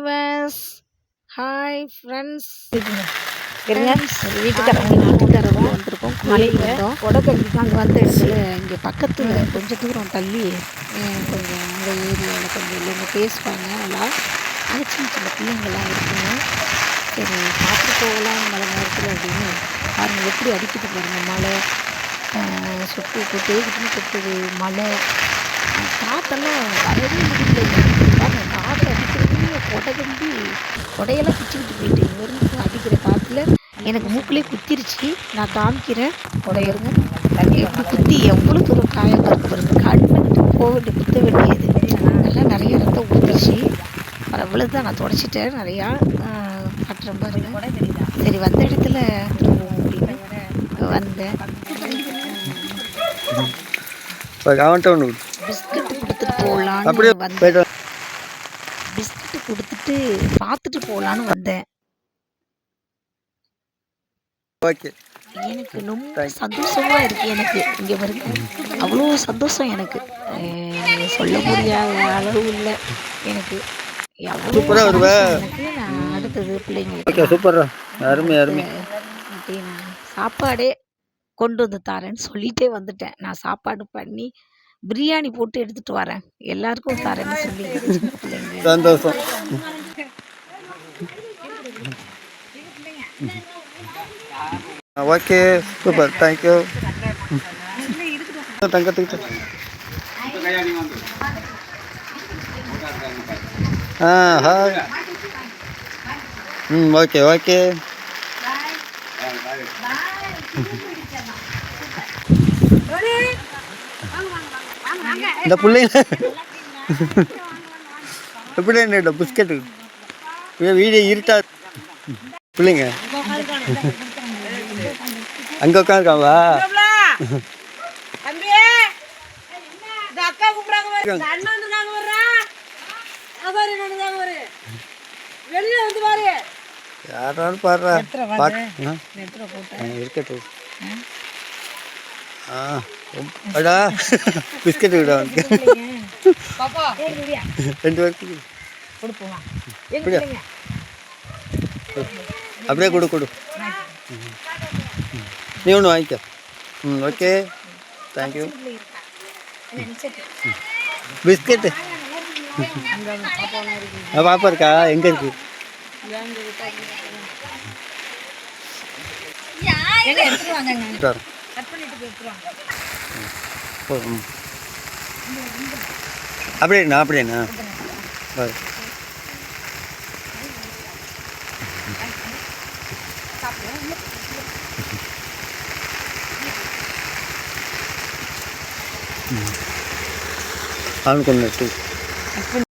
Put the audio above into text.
Viewers, hi friends. இருங்க வீட்டுக்காரங்க வந்திருக்கோம். மலையில் வந்தோம். கொடைக்கல்விக்கு அங்கே வந்த இடத்துல இங்கே பக்கத்தில் கொஞ்சம் தூரம் தள்ளி கொஞ்சம் அந்த ஏரியாவில் கொஞ்சம் இல்லைங்க பேசுவாங்க. நல்லா அது சின்ன சின்ன பிள்ளைங்கள்லாம் இருக்குங்க. சரி பார்த்துட்டு போகலாம் மழை நேரத்தில் அப்படின்னு பாருங்கள் எப்படி அடிக்கிட்டு பாருங்கள் மழை. சுட்டு கொட்டேக்கிட்டுன்னு கொட்டுது மழை. காற்றெல்லாம் வரவே முடியல. பாருங்கள் காற்று அடிக்கிறதுலேயே கொடையெல்லாம் பிச்சுக்கிட்டு போயிட்டு இங்கேருந்து அடிக்கிற காற்றுல எனக்கு மூக்கிலே குத்திருச்சு. நான் காமிக்கிறேன். கொடையிருங்க எப்படி குத்தி எவ்வளோ தூரம் காயம் இருக்கு பாருங்க. கண்ணுக்கிட்டு போக வேண்டிய குத்த வேண்டியது நல்லா நிறைய ரத்தம் ஊற்றிச்சு. அவ்வளோதான் நான் தொடச்சிட்டேன் நிறையா கட்டுறேன் பாருங்க. சரி வந்த இடத்துல போவோம் அப்படின்னு வந்தேன். பிஸ்கட்டு கொடுத்துட்டு போகலான்னு வந்தேன். பிஸ்கட்டு கொடுத்துட்டு பார்த்துட்டு போகலான்னு வந்தேன். எனக்கு ரொம்ப சந்தோஷமா இருக்கு. எனக்கு இங்கே வருங்க அவ்வளோ சந்தோஷம் எனக்கு சொல்ல முடியாத அளவு இல்லை. எனக்கு எனக்கு நான் அடுத்தது பிள்ளைங்களுக்கு சாப்பாடே கொண்டு வந்து தரேன்னு சொல்லிட்டே வந்துட்டேன். நான் சாப்பாடு பண்ணி பிரியாணி போட்டு எடுத்துட்டு வரேன், எல்லாருக்கும் தரேன்னு சொல்லி பிள்ளைங்க சந்தோஷம். Okay super, thank you. தங்கத்துக்கிட்ட ஹாய். Okay okay. இந்த பிள்ளைங்க எப்படி என்ன பிஸ்கட்டு வீடியோ இருட்டா பிள்ளைங்க அங்கே உட்காந்துருக்காங்களா? யாராலும் பாடுறா இருக்கட்டும். அடா பிஸ்கட் விட ரெண்டு பேருக்கு அப்படியே கொடு கொடு. நீ ஒன்று வாங்கிக்க. Okay thank you. பிஸ்கெட்டு பாப்பா இருக்கா? எங்கே இருக்கு? அப்படியேண்ணா அப்படியேண்ணா அவனுக்கு ஒன்று